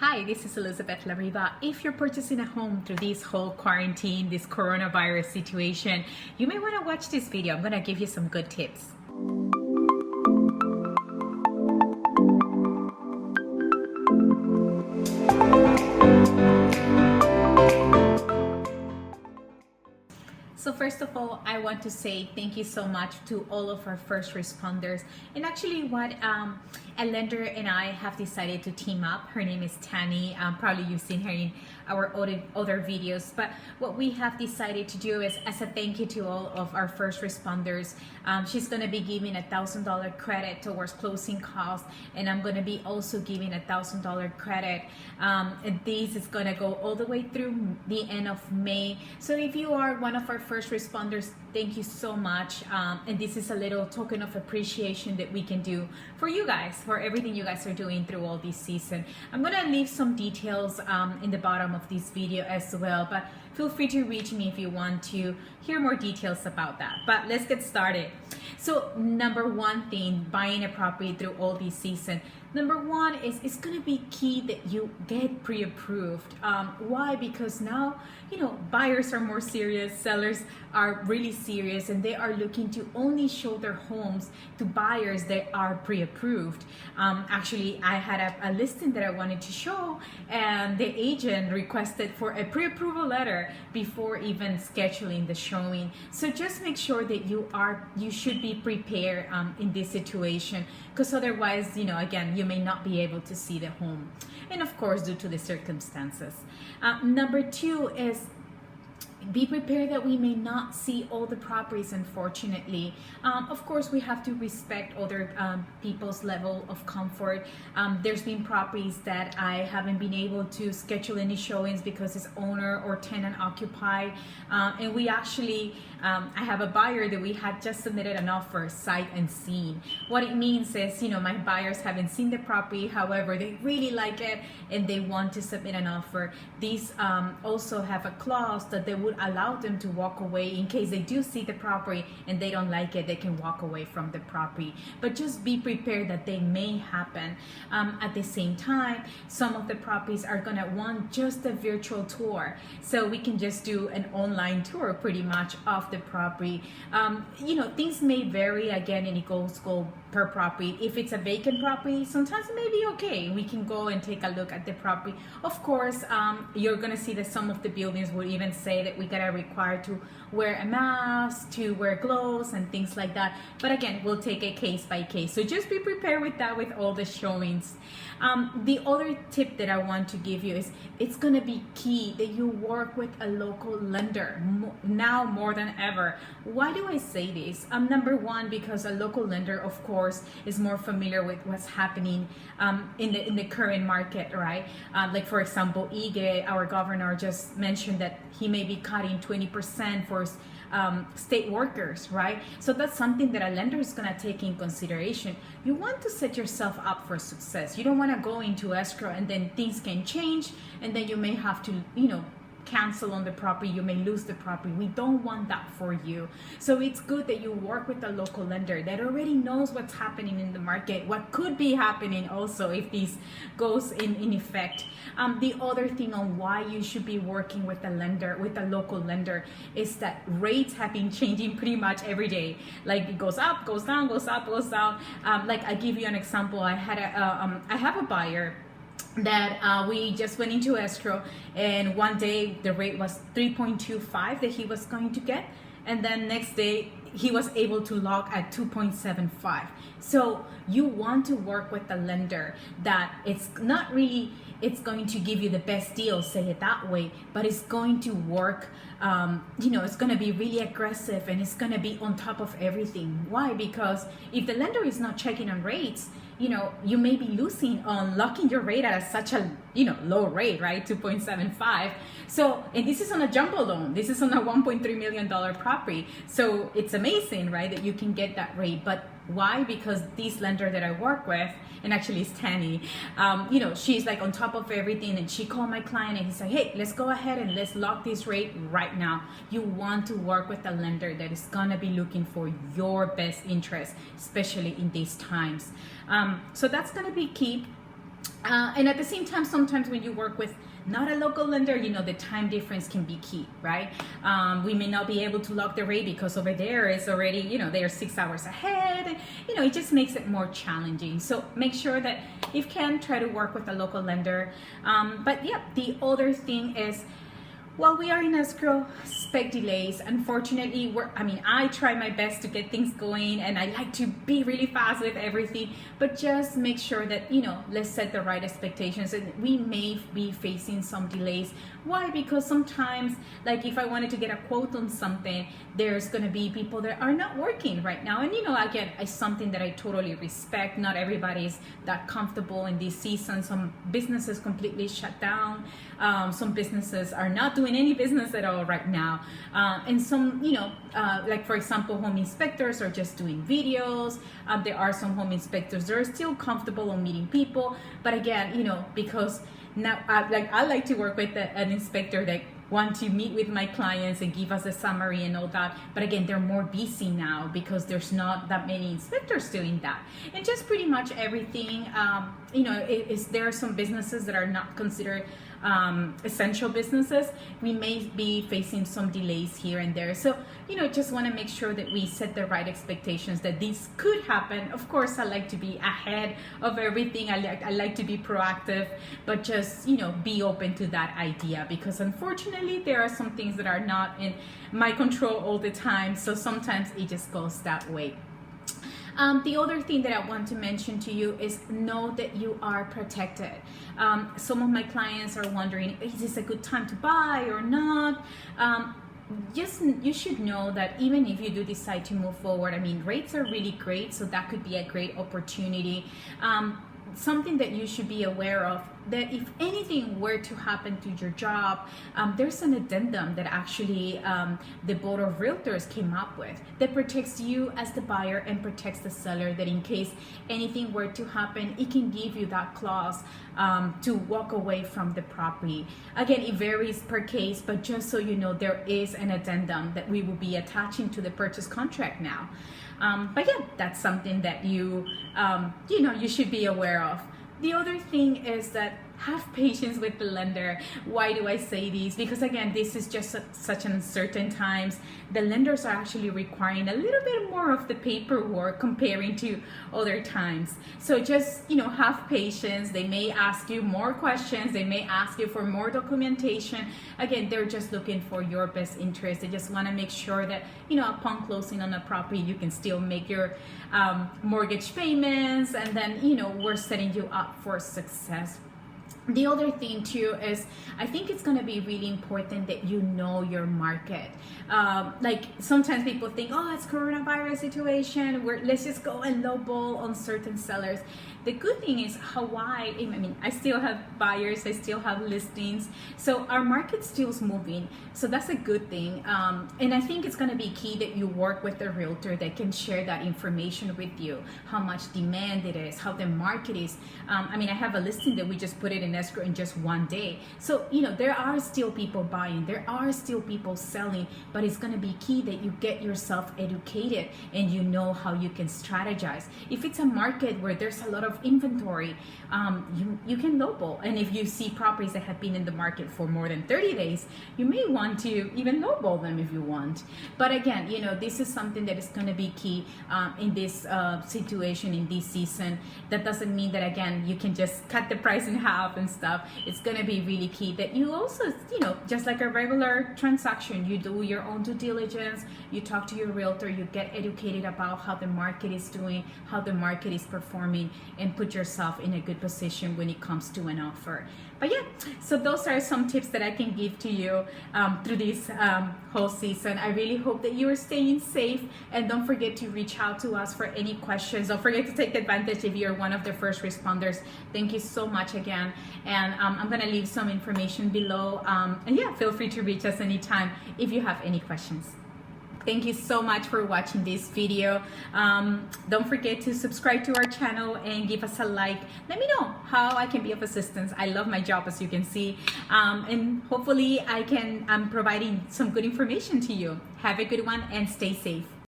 Hi, this is Elizabeth Lariva. If you're purchasing a home through this whole quarantine, this coronavirus situation, you may want to watch this video. I'm going to give you some good tips. So first of all, I want to say thank you so much to all of our first responders. And actually what a lender and I have decided to team up. Her name is Tani. Probably you've seen her in our other videos. But what we have decided to do is, as a thank you to all of our first responders, she's going to be giving $1,000 credit towards closing costs. And I'm going to be also giving $1,000 credit. And this is going to go all the way through the end of May. So if you are one of our first responders, thank you so much. And this is a little token of appreciation that we can do for you guys, for everything you guys are doing through all this season. I'm going to leave some details in the bottom of this video as well, but feel free to reach me if you want to hear more details about that. But let's get started. So number one thing, buying a property through all this season. Number one is it's going to be key that you get pre-approved. Why? Because now, buyers are more serious, sellers are really serious, and they are looking to only show their homes to buyers that are pre-approved. Actually, I had a listing that I wanted to show, and the agent requested for a pre-approval letter before even scheduling the showing. So just make sure that you should be prepared in this situation, because otherwise, again, you may not be able to see the home, and of course due to the circumstances. Number two is be prepared that we may not see all the properties, unfortunately. Of course, we have to respect other people's level of comfort. There's been properties that I haven't been able to schedule any showings because it's owner or tenant occupied. And we actually, I have a buyer that we had just submitted an offer sight unseen. What it means is, my buyers haven't seen the property, however, they really like it and they want to submit an offer. These also have a clause that they would allow them to walk away in case they do see the property and they don't like it. They can walk away from the property, but just be prepared that they may happen. At the same time, some of the properties are gonna want just a virtual tour, so we can just do an online tour pretty much of the property. Things may vary again, and it goes per property. If it's a vacant property, sometimes it may be okay. We can go and take a look at the property. Of course, you're gonna see that some of the buildings will even say that we gotta require to wear a mask, to wear gloves and things like that. But again, we'll take it case by case. So just be prepared with that with all the showings. The other tip that I want to give you is it's gonna be key that you work with a local lender now more than ever. Why do I say this? Number one, because a local lender, of course, is more familiar with what's happening in the current market, right? Like for example, Ige, our governor, just mentioned that he may be cutting 20% for state workers, right? So that's something that a lender is going to take in consideration. You want to set yourself up for success. You don't want to go into escrow and then things can change and then you may have to, cancel on the property, you may lose the property. We don't want that for you. So it's good that you work with a local lender that already knows what's happening in the market, what could be happening also if this goes in effect. The other thing on why you should be working with a lender, with a local lender, is that rates have been changing pretty much every day. Like it goes up, goes down, goes up, goes down. Like I give you an example. I have a buyer that we just went into escrow, and one day the rate was 3.25 that he was going to get, and then next day he was able to lock at 2.75. So you want to work with a lender that it's not really, it's going to give you the best deal, say it that way, but it's going to work, it's going to be really aggressive and it's going to be on top of everything. Why? Because if the lender is not checking on rates, you may be losing on locking your rate at such a, low rate, right? 2.75. So, and this is on a jumbo loan. This is on a $1.3 million property. So it's amazing, right, that you can get that rate. But why? Because this lender that I work with, and actually it's Tani, she's like on top of everything, and she called my client and he said, hey, let's go ahead and let's lock this rate right now. You want to work with a lender that is gonna be looking for your best interest, especially in these times. So that's gonna be key. And at the same time, sometimes when you work with not a local lender, the time difference can be key, right? We may not be able to lock the rate because over there is already, they are 6 hours ahead. It just makes it more challenging. So make sure that if you can, try to work with a local lender. But yeah, the other thing is, while we are in escrow, spec delays. Unfortunately, I try my best to get things going, and I like to be really fast with everything, but just make sure that, let's set the right expectations. And we may be facing some delays. Why? Because sometimes, like if I wanted to get a quote on something, there's gonna be people that are not working right now. And again, it's something that I totally respect. Not everybody's that comfortable in this season. Some businesses completely shut down. Some businesses are not doing any business at all right now. And some, like for example, home inspectors are just doing videos. There are some home inspectors that are still comfortable on meeting people. But again, because now I like to work with an inspector that want to meet with my clients and give us a summary and all that. But again, they're more busy now because there's not that many inspectors doing that. And just pretty much everything, there are some businesses that are not considered essential businesses. We may be facing some delays here and there. So, just want to make sure that we set the right expectations that this could happen. Of course, I like to be ahead of everything. I like to be proactive, but just, be open to that idea, because unfortunately there are some things that are not in my control all the time. So sometimes it just goes that way. The other thing that I want to mention to you is know that you are protected. Some of my clients are wondering, is this a good time to buy or not? You should know that even if you do decide to move forward, rates are really great, so that could be a great opportunity. Something that you should be aware of, that if anything were to happen to your job, there's an addendum that actually the Board of Realtors came up with that protects you as the buyer and protects the seller, that in case anything were to happen, it can give you that clause to walk away from the property. Again, it varies per case, but just so you know, there is an addendum that we will be attaching to the purchase contract now. But yeah, that's something that you should be aware of. The other thing is that have patience with the lender. Why do I say this? Because again, this is just such uncertain times. The lenders are actually requiring a little bit more of the paperwork comparing to other times. So just, have patience. They may ask you more questions. They may ask you for more documentation. Again, they're just looking for your best interest. They just want to make sure that, upon closing on a property, you can still make your mortgage payments, and then, we're setting you up for success. The other thing too is, I think it's going to be really important that you know your market. Like sometimes people think, oh, it's coronavirus situation, let's just go and lowball on certain sellers. The good thing is Hawaii, I still have buyers, I still have listings. So our market still is moving. So that's a good thing. And I think it's going to be key that you work with a realtor that can share that information with you, how much demand it is, how the market is. I have a listing that we just put it in escrow in just one day. So, there are still people buying, there are still people selling, but it's going to be key that you get yourself educated and you know how you can strategize. If it's a market where there's a lot of inventory, you can lowball. And if you see properties that have been in the market for more than 30 days, you may want to even lowball them if you want. But again, this is something that is going to be key in this situation, in this season. That doesn't mean that, again, you can just cut the price in half and stuff. It's going to be really key that you also, just like a regular transaction, you do your own due diligence, you talk to your realtor, you get educated about how the market is doing, how the market is performing, and put yourself in a good position when it comes to an offer. But yeah, so those are some tips that I can give to you through this whole season. I really hope that you are staying safe, and don't forget to reach out to us for any questions. Don't forget to take advantage if you're one of the first responders. Thank you so much again. And I'm gonna leave some information below. And yeah, feel free to reach us anytime if you have any questions. Thank you so much for watching this video. Don't forget to subscribe to our channel and give us a like. Let me know how I can be of assistance. I love my job, as you can see. And hopefully I'm providing some good information to you. Have a good one and stay safe.